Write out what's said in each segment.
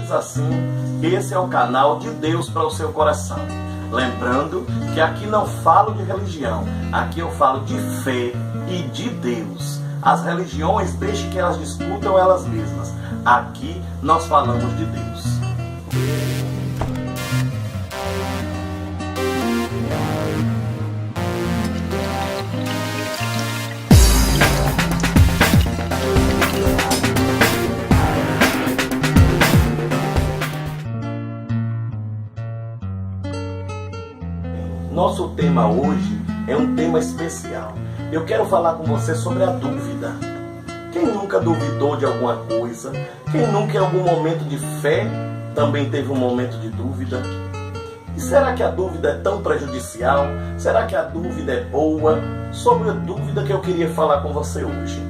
Simples assim, esse é o canal de Deus para o seu coração. Lembrando que aqui não falo de religião, aqui eu falo de fé e de Deus. As religiões, deixe que elas discutam elas mesmas. Aqui nós falamos de Deus. Nosso tema hoje é um tema especial. Eu quero falar com você sobre a dúvida. Quem nunca duvidou de alguma coisa? Quem nunca em algum momento de fé também teve um momento de dúvida? E será que a dúvida é tão prejudicial? Será que a dúvida é boa? Sobre a dúvida que eu queria falar com você hoje.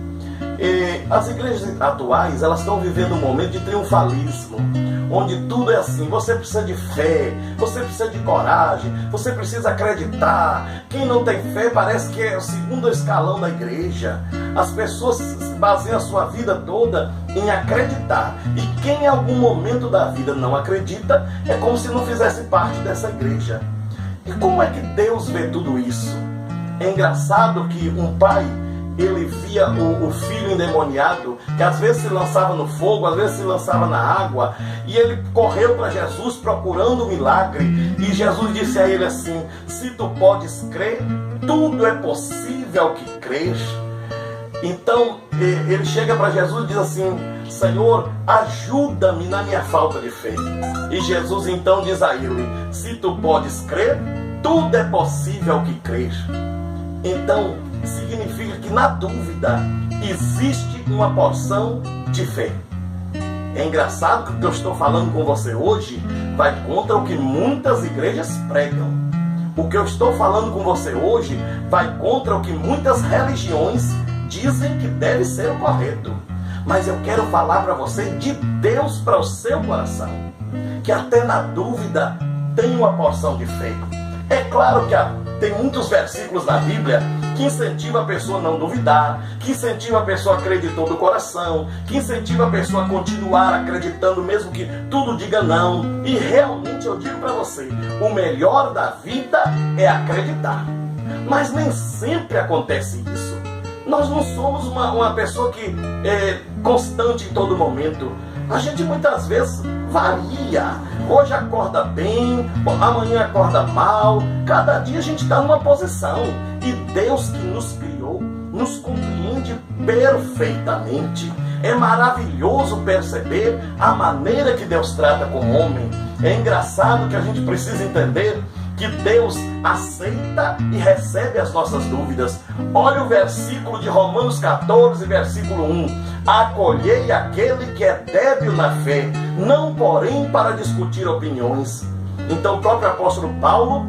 As igrejas atuais, elas estão vivendo um momento de triunfalismo, onde tudo é assim, você precisa de fé, você precisa de coragem, você precisa acreditar. Quem não tem fé parece que é o segundo escalão da igreja. As pessoas baseiam a sua vida toda em acreditar, e quem em algum momento da vida não acredita, é como se não fizesse parte dessa igreja. E como é que Deus vê tudo isso? É engraçado que um pai, ele via o filho endemoniado, que às vezes se lançava no fogo, às vezes se lançava na água, e ele correu para Jesus procurando um milagre, e Jesus disse a ele assim: se tu podes crer, tudo é possível que crês. Então ele chega para Jesus e diz assim: Senhor, ajuda-me na minha falta de fé. E Jesus então diz a ele: se tu podes crer, tudo é possível que crês. Então significa que na dúvida existe uma porção de fé. É engraçado que o que eu estou falando com você hoje vai contra o que muitas igrejas pregam. O que eu estou falando com você hoje vai contra o que muitas religiões dizem que deve ser o correto. Mas eu quero falar para você de Deus para o seu coração, que até na dúvida tem uma porção de fé. É claro que tem muitos versículos na Bíblia que incentivam a pessoa a não duvidar, que incentivam a pessoa a acreditar do coração, que incentivam a pessoa a continuar acreditando mesmo que tudo diga não. E realmente eu digo para você, o melhor da vida é acreditar. Mas nem sempre acontece isso. Nós não somos uma pessoa que é constante em todo momento. A gente muitas vezes varia. Hoje acorda bem, amanhã acorda mal. Cada dia a gente está numa posição. E Deus que nos criou nos compreende perfeitamente. É maravilhoso perceber a maneira que Deus trata com o homem. É engraçado que a gente precisa entender que Deus aceita e recebe as nossas dúvidas. Olha o versículo de Romanos 14, versículo 1. Acolhei aquele que é débil na fé, não porém para discutir opiniões. Então o próprio apóstolo Paulo,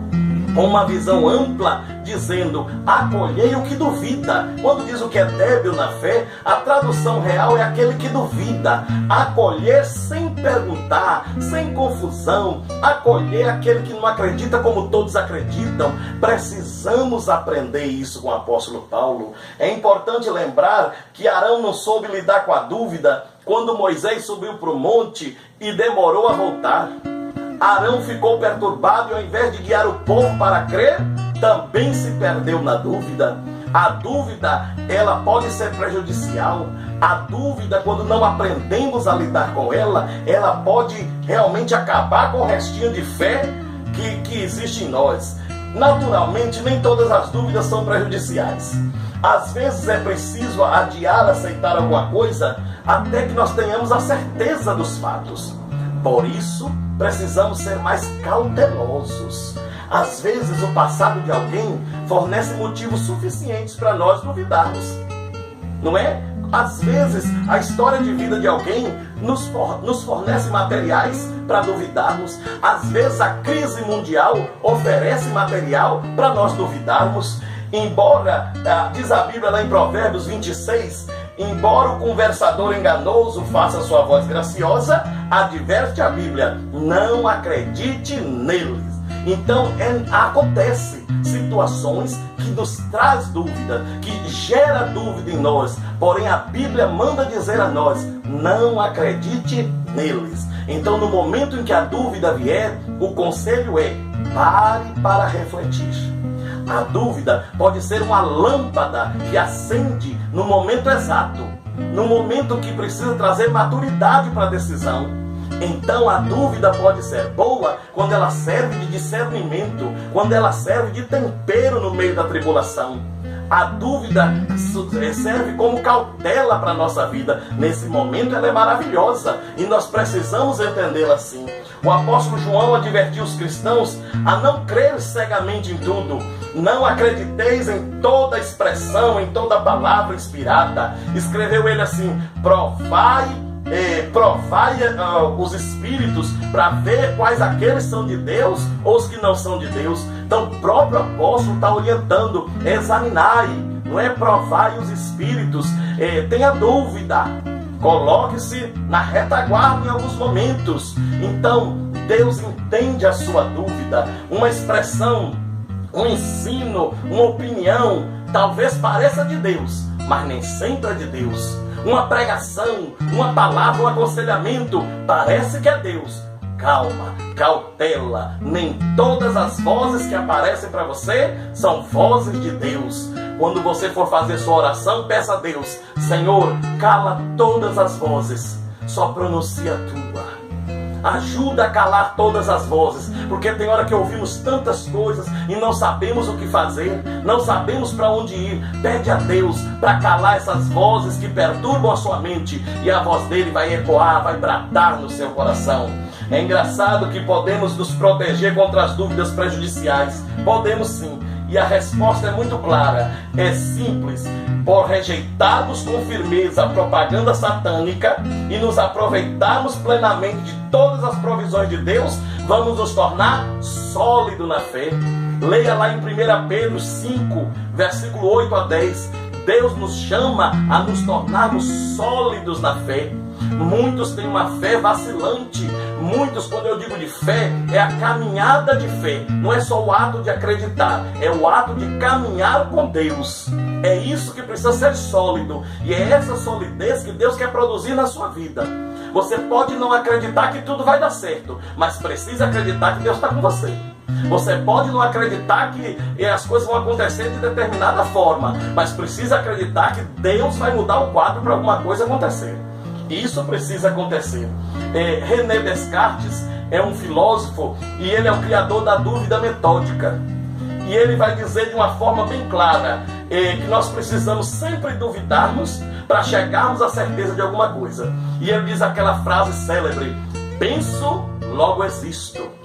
com uma visão ampla, dizendo: acolhei o que duvida. Quando diz o que é débil na fé, a tradução real é aquele que duvida. Acolher sem perguntar, sem confusão. Acolher aquele que não acredita como todos acreditam. Precisamos aprender isso com o apóstolo Paulo. É importante lembrar que Arão não soube lidar com a dúvida quando Moisés subiu para o monte e demorou a voltar. Arão ficou perturbado e ao invés de guiar o povo para crer, também se perdeu na dúvida. A dúvida, ela pode ser prejudicial. A dúvida, quando não aprendemos a lidar com ela pode realmente acabar com o restinho de fé que existe em nós. Naturalmente, nem todas as dúvidas são prejudiciais. Às vezes é preciso adiar aceitar alguma coisa até que nós tenhamos a certeza dos fatos. Por isso, precisamos ser mais cautelosos. Às vezes, o passado de alguém fornece motivos suficientes para nós duvidarmos. Não é? Às vezes, a história de vida de alguém nos fornece materiais para duvidarmos. Às vezes, a crise mundial oferece material para nós duvidarmos. Embora, diz a Bíblia lá em Provérbios 26, embora o conversador enganoso faça sua voz graciosa, adverte a Bíblia: não acredite neles. Então acontece situações que nos traz dúvida, que gera dúvida em nós. Porém a Bíblia manda dizer a nós: não acredite neles. Então no momento em que a dúvida vier, o conselho é: pare para refletir. A dúvida pode ser uma lâmpada que acende no momento exato, no momento que precisa trazer maturidade para a decisão. Então a dúvida pode ser boa quando ela serve de discernimento, quando ela serve de tempero no meio da tribulação. A dúvida serve como cautela para a nossa vida. Nesse momento ela é maravilhosa e nós precisamos entendê-la assim. O apóstolo João advertiu os cristãos a não crer cegamente em tudo. Não acrediteis em toda expressão, em toda palavra inspirada. Escreveu ele assim: provai os espíritos para ver quais aqueles são de Deus ou os que não são de Deus. Então o próprio apóstolo está orientando: examinai, não é provai os espíritos. Tenha dúvida, coloque-se na retaguarda em alguns momentos. Então Deus entende a sua dúvida. Uma expressão, um ensino, uma opinião talvez pareça de Deus, mas nem sempre é de Deus. Uma pregação, uma palavra, um aconselhamento parece que é Deus. Calma, cautela, nem todas as vozes que aparecem para você são vozes de Deus. Quando você for fazer sua oração, peça a Deus: Senhor, cala todas as vozes, só pronuncia a tua. Ajuda a calar todas as vozes, porque tem hora que ouvimos tantas coisas e não sabemos o que fazer, não sabemos para onde ir. Pede a Deus para calar essas vozes que perturbam a sua mente, e a voz dele vai ecoar, vai bradar no seu coração. É engraçado que podemos nos proteger contra as dúvidas prejudiciais. Podemos sim, e a resposta é muito clara, é simples. Por rejeitarmos com firmeza a propaganda satânica e nos aproveitarmos plenamente de todas as provisões de Deus, vamos nos tornar sólidos na fé. Leia lá em 1 Pedro 5, versículo 8 a 10. Deus nos chama a nos tornarmos sólidos na fé. Muitos têm uma fé vacilante. Muitos, quando eu digo de fé, é a caminhada de fé. Não é só o ato de acreditar, é o ato de caminhar com Deus. É isso que precisa ser sólido. E é essa solidez que Deus quer produzir na sua vida. Você pode não acreditar que tudo vai dar certo, mas precisa acreditar que Deus está com você. Você pode não acreditar que as coisas vão acontecer de determinada forma, mas precisa acreditar que Deus vai mudar o quadro para alguma coisa acontecer. Isso precisa acontecer. René Descartes é um filósofo e ele é o criador da dúvida metódica. E ele vai dizer de uma forma bem clara que nós precisamos sempre duvidarmos para chegarmos à certeza de alguma coisa. E ele diz aquela frase célebre: penso, logo existo.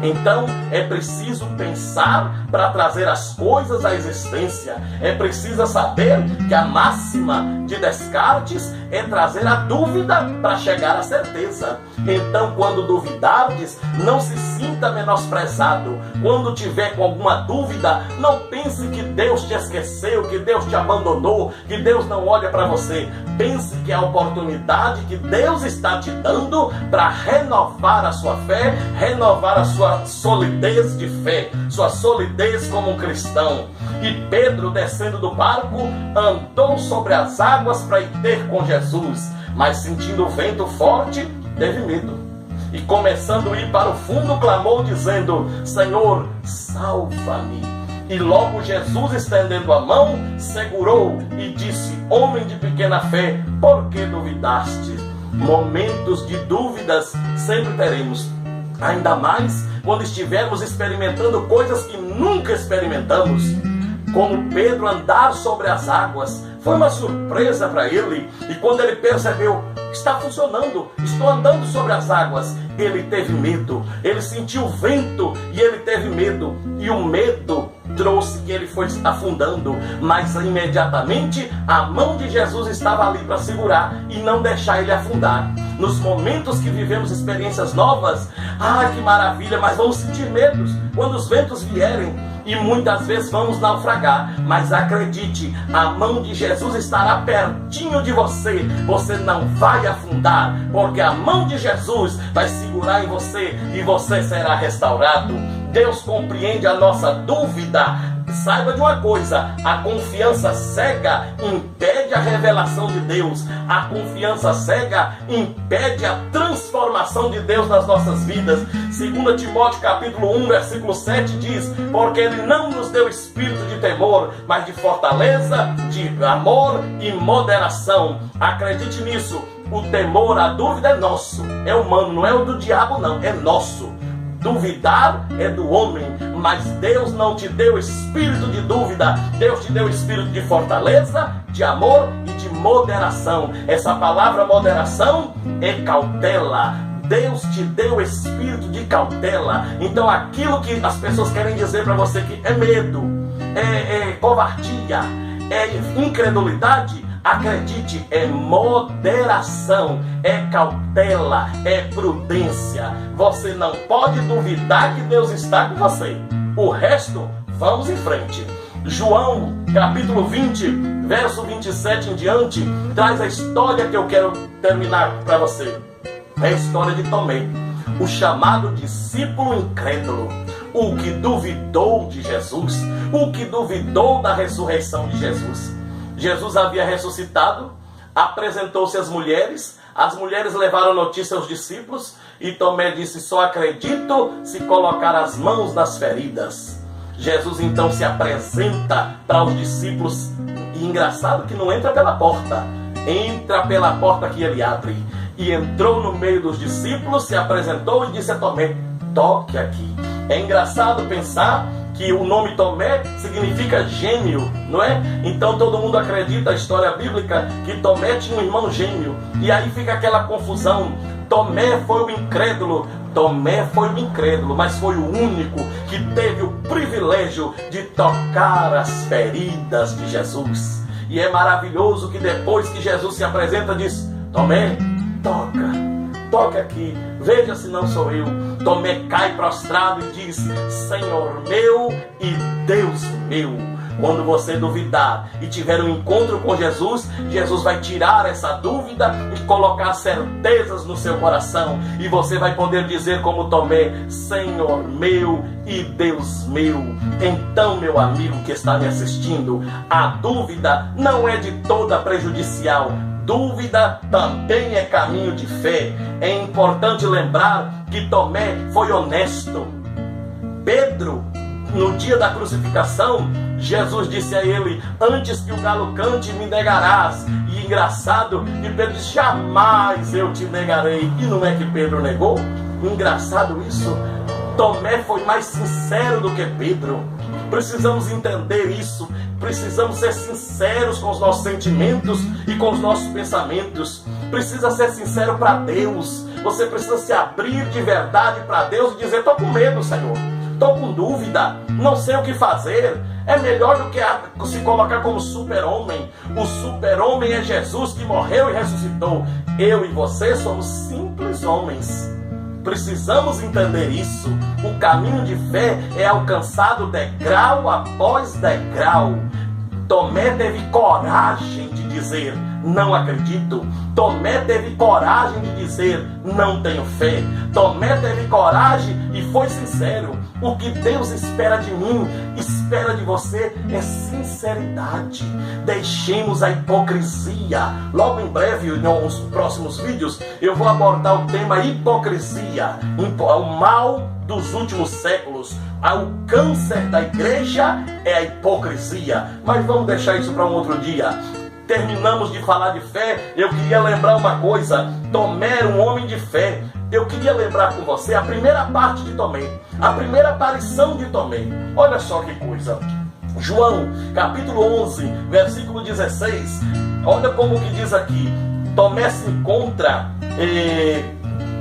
Então é preciso pensar para trazer as coisas à existência. É preciso saber que a máxima de Descartes é trazer a dúvida para chegar à certeza. Então, quando duvidardes, não se sinta menosprezado. Quando tiver com alguma dúvida, não pense que Deus te esqueceu, que Deus te abandonou, que Deus não olha para você. Pense que é a oportunidade que Deus está te dando para renovar a sua fé, renovar a sua solidez de fé, sua solidez como um cristão. E Pedro, descendo do barco, andou sobre as águas para ir ter com Jesus, mas sentindo o vento forte, teve medo. E começando a ir para o fundo, clamou dizendo: Senhor, salva-me. E logo Jesus, estendendo a mão, segurou e disse: homem de pequena fé, por que duvidaste? Momentos de dúvidas sempre teremos, ainda mais quando estivermos experimentando coisas que nunca experimentamos. Como Pedro andar sobre as águas, foi uma surpresa para ele. E quando ele percebeu: está funcionando, estou andando sobre as águas, ele teve medo. Ele sentiu o vento e ele teve medo. E o medo trouxe que ele foi afundando. Mas imediatamente a mão de Jesus estava ali para segurar e não deixar ele afundar. Nos momentos que vivemos experiências novas, que maravilha, mas vamos sentir medos quando os ventos vierem. E muitas vezes vamos naufragar, mas acredite, a mão de Jesus estará pertinho de você. Você não vai afundar, porque a mão de Jesus vai segurar em você e você será restaurado. Deus compreende a nossa dúvida. Saiba de uma coisa: a confiança cega impede a revelação de Deus. A confiança cega impede a transformação de Deus nas nossas vidas. 2 Timóteo capítulo 1, versículo 7 diz: porque Ele não nos deu espírito de temor, mas de fortaleza, de amor e moderação. Acredite nisso. O temor, a dúvida é nosso, é humano, não é o do diabo não, é nosso. Duvidar é do homem, mas Deus não te deu espírito de dúvida. Deus te deu espírito de fortaleza, de amor e de moderação. Essa palavra moderação é cautela. Deus te deu espírito de cautela. Então aquilo que as pessoas querem dizer para você que é medo, é covardia, é incredulidade, acredite, é moderação, é cautela, é prudência. Você não pode duvidar que Deus está com você. O resto, vamos em frente. João, capítulo 20, verso 27 em diante, traz a história que eu quero terminar para você. É a história de Tomé, o chamado discípulo incrédulo, o que duvidou de Jesus, o que duvidou da ressurreição de Jesus. Jesus havia ressuscitado, apresentou-se às mulheres, as mulheres levaram notícia aos discípulos e Tomé disse: só acredito se colocar as mãos nas feridas. Jesus então se apresenta para os discípulos e engraçado que não entra pela porta, entra pela porta que ele abre. E entrou no meio dos discípulos, se apresentou e disse a Tomé: toque aqui. É engraçado pensar que o nome Tomé significa gêmeo, não é? Então todo mundo acredita, a história bíblica, que Tomé tinha um irmão gêmeo. E aí fica aquela confusão. Tomé foi o incrédulo. Tomé foi o incrédulo, mas foi o único que teve o privilégio de tocar as feridas de Jesus. E é maravilhoso que depois que Jesus se apresenta, diz: Tomé, toca aqui, veja se não sou eu. Tomé cai prostrado e diz: Senhor meu e Deus meu. Quando você duvidar e tiver um encontro com Jesus, Jesus vai tirar essa dúvida e colocar certezas no seu coração. E você vai poder dizer como Tomé: Senhor meu e Deus meu. Então, meu amigo que está me assistindo, a dúvida não é de toda prejudicial. Dúvida também é caminho de fé. É importante lembrar que Tomé foi honesto. Pedro, no dia da crucificação, Jesus disse a ele: antes que o galo cante, me negarás. E engraçado que Pedro disse: jamais eu te negarei. E não é que Pedro negou? Engraçado isso. Tomé foi mais sincero do que Pedro. Precisamos entender isso. Precisamos ser sinceros com os nossos sentimentos e com os nossos pensamentos. Precisa ser sincero para Deus. Você precisa se abrir de verdade para Deus e dizer: estou com medo, Senhor. Estou com dúvida. Não sei o que fazer. É melhor do que se colocar como super-homem. O super-homem é Jesus, que morreu e ressuscitou. Eu e você somos simples homens. Precisamos entender isso. O caminho de fé é alcançado degrau após degrau. Tomé teve coragem de dizer: não acredito. Tomé teve coragem de dizer: não tenho fé. Tomé teve coragem e foi sincero. O que Deus espera de mim, espera de você, é sinceridade. Deixemos a hipocrisia. Logo em breve, nos próximos vídeos, eu vou abordar o tema hipocrisia, o mal dos últimos séculos. O câncer da igreja é a hipocrisia. Mas vamos deixar isso para um outro dia. Terminamos de falar de fé. Eu queria lembrar uma coisa: Tomé era um homem de fé. Eu queria lembrar com você a primeira parte de Tomé, a primeira aparição de Tomé. Olha só que coisa. João, capítulo 11, versículo 16. Olha como que diz aqui. Tomé se encontra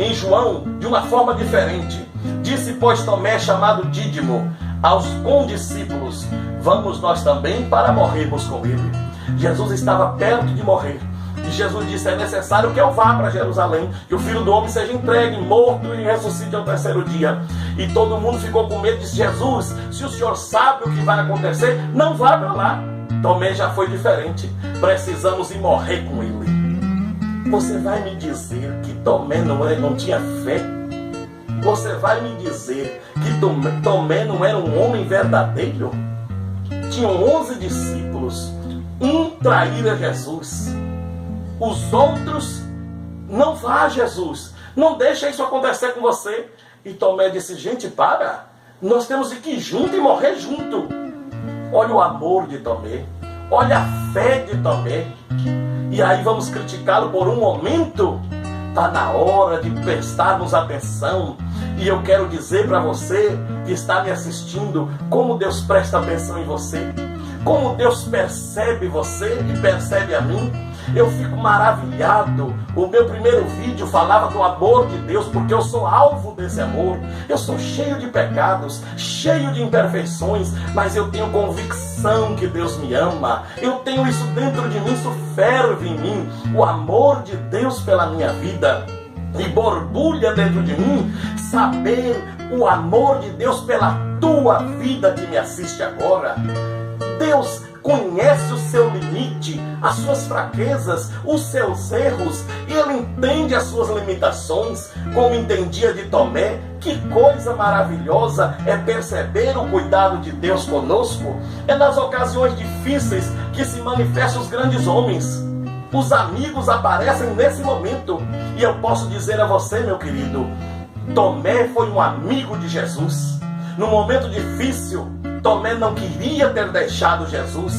em João de uma forma diferente. Disse, pois, Tomé, chamado Dídimo, aos condiscípulos: vamos nós também para morrermos com ele. Jesus estava perto de morrer. E Jesus disse: é necessário que eu vá para Jerusalém, que o Filho do Homem seja entregue, morto e ressuscite ao terceiro dia. E todo mundo ficou com medo. Disse: Jesus, se o Senhor sabe o que vai acontecer, não vá para lá. Tomé já foi diferente. Precisamos ir morrer com ele. Você vai me dizer que Tomé não tinha fé? Você vai me dizer que Tomé não era um homem verdadeiro? Tinham 11 discípulos. Um traíra Jesus. Os outros não vá a Jesus. Não deixa isso acontecer com você. E Tomé disse, gente, para. Nós temos que ir junto e morrer junto. Olha o amor de Tomé. Olha a fé de Tomé. E aí vamos criticá-lo por um momento? Está na hora de prestarmos atenção. E eu quero dizer para você que está me assistindo, como Deus presta atenção em você. Como Deus percebe você e percebe a mim. Eu fico maravilhado. O meu primeiro vídeo falava do amor de Deus, porque eu sou alvo desse amor. Eu sou cheio de pecados, cheio de imperfeições, mas eu tenho convicção que Deus me ama. Eu tenho isso dentro de mim, isso ferve em mim, o amor de Deus pela minha vida. E borbulha dentro de mim saber o amor de Deus pela tua vida que me assiste agora. Deus conhece o seu limite, as suas fraquezas, os seus erros, e Ele entende as suas limitações, como entendia de Tomé. Que coisa maravilhosa é perceber o cuidado de Deus conosco. É nas ocasiões difíceis que se manifestam os grandes homens. Os amigos aparecem nesse momento. E eu posso dizer a você, meu querido, Tomé foi um amigo de Jesus. No momento difícil, Tomé não queria ter deixado Jesus.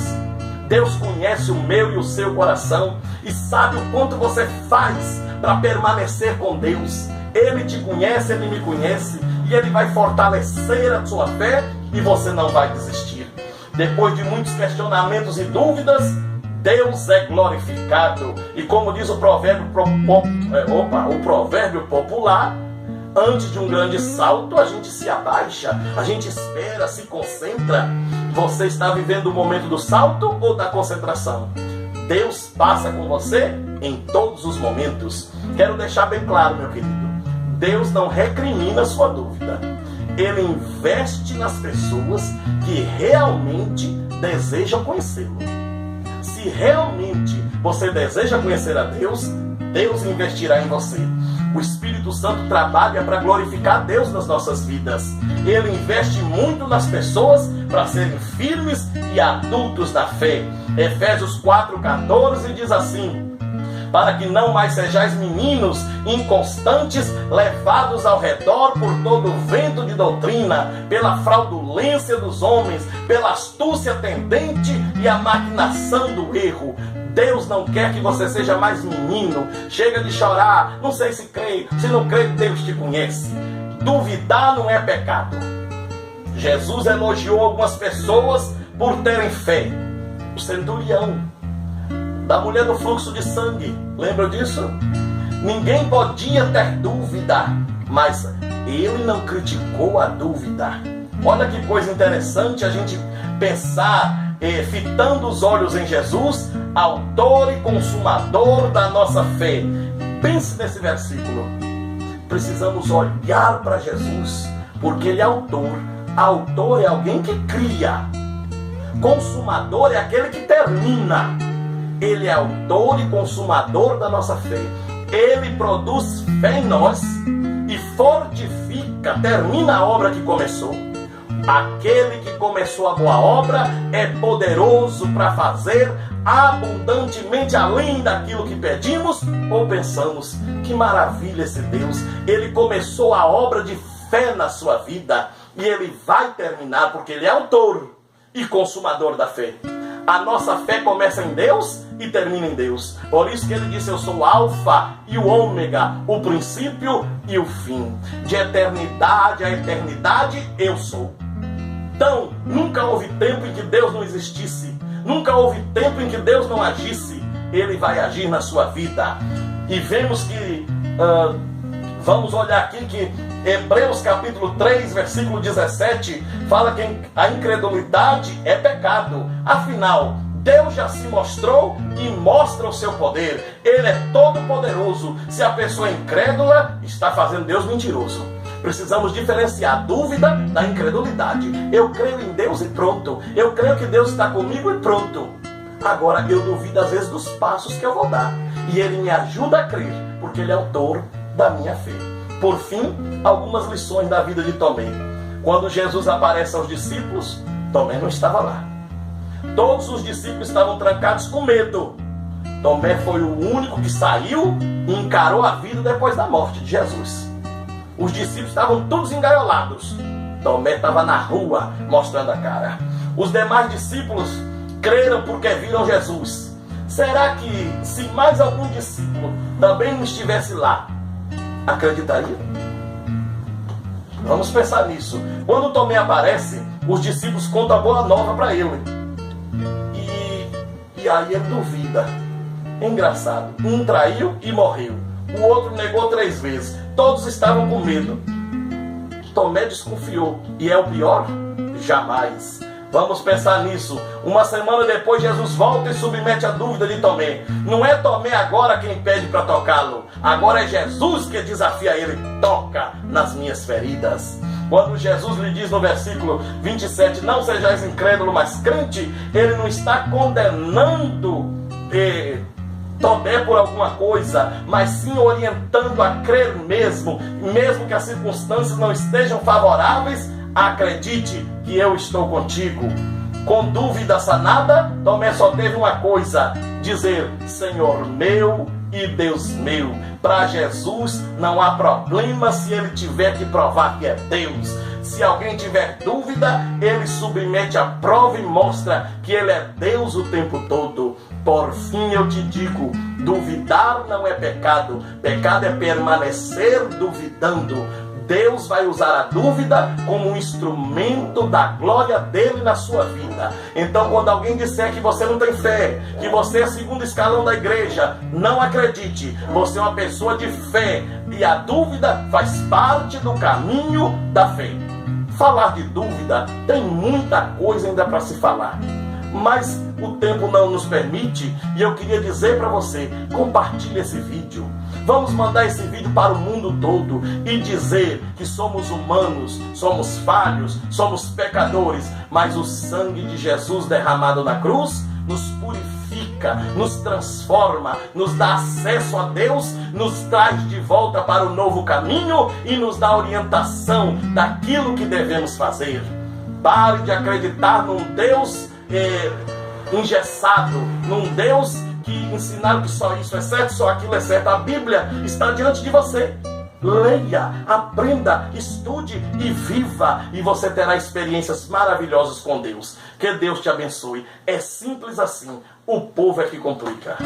Deus conhece o meu e o seu coração e sabe o quanto você faz para permanecer com Deus. Ele te conhece, Ele me conhece, e Ele vai fortalecer a sua fé e você não vai desistir. Depois de muitos questionamentos e dúvidas, Deus é glorificado. E como diz o provérbio popular, antes de um grande salto, a gente se abaixa, a gente espera, se concentra. Você está vivendo o momento do salto ou da concentração? Deus passa com você em todos os momentos. Quero deixar bem claro, meu querido, Deus não recrimina a sua dúvida. Ele investe nas pessoas que realmente desejam conhecê-lo. Se realmente você deseja conhecer a Deus, Deus investirá em você. O Espírito Santo trabalha para glorificar Deus nas nossas vidas. Ele investe muito nas pessoas para serem firmes e adultos da fé. Efésios 4,14 diz assim: para que não mais sejais meninos inconstantes, levados ao redor por todo o vento de doutrina, pela fraudulência dos homens, pela astúcia tendente e a maquinação do erro. Deus não quer que você seja mais menino. Chega de chorar, não sei se creio, se não creio, Deus te conhece. Duvidar não é pecado. Jesus elogiou algumas pessoas por terem fé. O centurião, da mulher do fluxo de sangue, lembra disso? Ninguém podia ter dúvida, mas ele não criticou a dúvida. Olha que coisa interessante a gente pensar, fitando os olhos em Jesus, autor e consumador da nossa fé. Pense nesse versículo. Precisamos olhar para Jesus, porque Ele é autor. Autor é alguém que cria. Consumador é aquele que termina. Ele é autor e consumador da nossa fé. Ele produz fé em nós e fortifica, termina a obra que começou. Aquele que começou a boa obra é poderoso para fazer abundantemente além daquilo que pedimos ou pensamos. Que maravilha esse Deus! Ele começou a obra de fé na sua vida e Ele vai terminar, porque Ele é autor e consumador da fé. A nossa fé começa em Deus e termina em Deus. Por isso que Ele disse: eu sou o alfa e o ômega, o princípio e o fim. De eternidade a eternidade eu sou. Então, nunca houve tempo em que Deus não existisse. Nunca houve tempo em que Deus não agisse. Ele vai agir na sua vida. E vemos que, vamos olhar aqui que Hebreus capítulo 3, versículo 17, fala que a incredulidade é pecado. Afinal, Deus já se mostrou e mostra o seu poder. Ele é todo poderoso. Se a pessoa é incrédula, está fazendo Deus mentiroso. Precisamos diferenciar a dúvida da incredulidade. Eu creio em Deus e pronto. Eu creio que Deus está comigo e pronto. Agora eu duvido às vezes dos passos que eu vou dar. E Ele me ajuda a crer, porque Ele é autor da minha fé. Por fim, algumas lições da vida de Tomé. Quando Jesus aparece aos discípulos, Tomé não estava lá. Todos os discípulos estavam trancados com medo. Tomé foi o único que saiu e encarou a vida depois da morte de Jesus. Os discípulos estavam todos engaiolados. Tomé estava na rua mostrando a cara. Os demais discípulos creram porque viram Jesus. Será que se mais algum discípulo também não estivesse lá, acreditaria? Vamos pensar nisso. Quando Tomé aparece, os discípulos contam a boa nova para ele. E aí ele duvida. Engraçado. Um traiu e morreu. O outro negou 3 vezes. Todos estavam com medo. Tomé desconfiou. E é o pior? Jamais. Vamos pensar nisso. Uma semana depois, Jesus volta e submete a dúvida de Tomé. Não é Tomé agora quem pede para tocá-lo. Agora é Jesus que desafia ele. Toca nas minhas feridas. Quando Jesus lhe diz no versículo 27, não sejais incrédulo, mas crente, ele não está condenando Tomé por alguma coisa, mas sim orientando a crer mesmo que as circunstâncias não estejam favoráveis. Acredite que eu estou contigo. Com dúvida sanada, Tomé só teve uma coisa: dizer, Senhor meu e Deus meu. Para Jesus não há problema se ele tiver que provar que é Deus. Se alguém tiver dúvida, ele submete a prova e mostra que ele é Deus o tempo todo. Por fim eu te digo, duvidar não é pecado. Pecado é permanecer duvidando. Deus vai usar a dúvida como um instrumento da glória dele na sua vida. Então, quando alguém disser que você não tem fé, que você é segundo escalão da igreja, não acredite. Você é uma pessoa de fé e a dúvida faz parte do caminho da fé. Falar de dúvida, tem muita coisa ainda para se falar, mas o tempo não nos permite. E eu queria dizer para você, compartilhe esse vídeo. Vamos mandar esse vídeo para o mundo todo e dizer que somos humanos, somos falhos, somos pecadores, mas o sangue de Jesus derramado na cruz nos purifica, nos transforma, nos dá acesso a Deus, nos traz de volta para o novo caminho e nos dá orientação daquilo que devemos fazer. Pare de acreditar num Deus engessado, num Deus que ensinaram que só isso é certo, só aquilo é certo. A Bíblia está diante de você. Leia, aprenda, estude e viva, e você terá experiências maravilhosas com Deus. Que Deus te abençoe. É simples assim. O povo é que complica.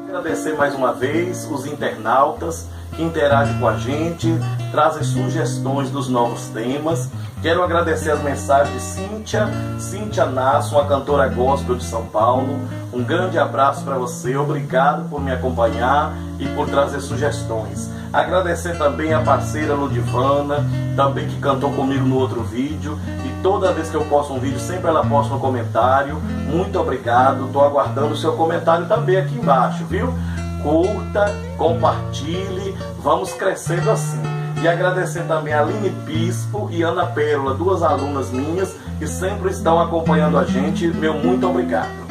Agradecer mais uma vez os internautas que interagem com a gente, trazem sugestões dos novos temas. Quero agradecer as mensagens de Cíntia Nasso, uma cantora gospel de São Paulo. Um grande abraço para você, obrigado por me acompanhar e por trazer sugestões. Agradecer também a parceira Ludivana, também que cantou comigo no outro vídeo. E toda vez que eu posto um vídeo, sempre ela posta no comentário. Muito obrigado, estou aguardando o seu comentário também aqui embaixo, viu? Curta, compartilhe, vamos crescendo assim. E agradecer também a Aline Bispo e Ana Pérola, 2 alunas minhas que sempre estão acompanhando a gente. Meu muito obrigado.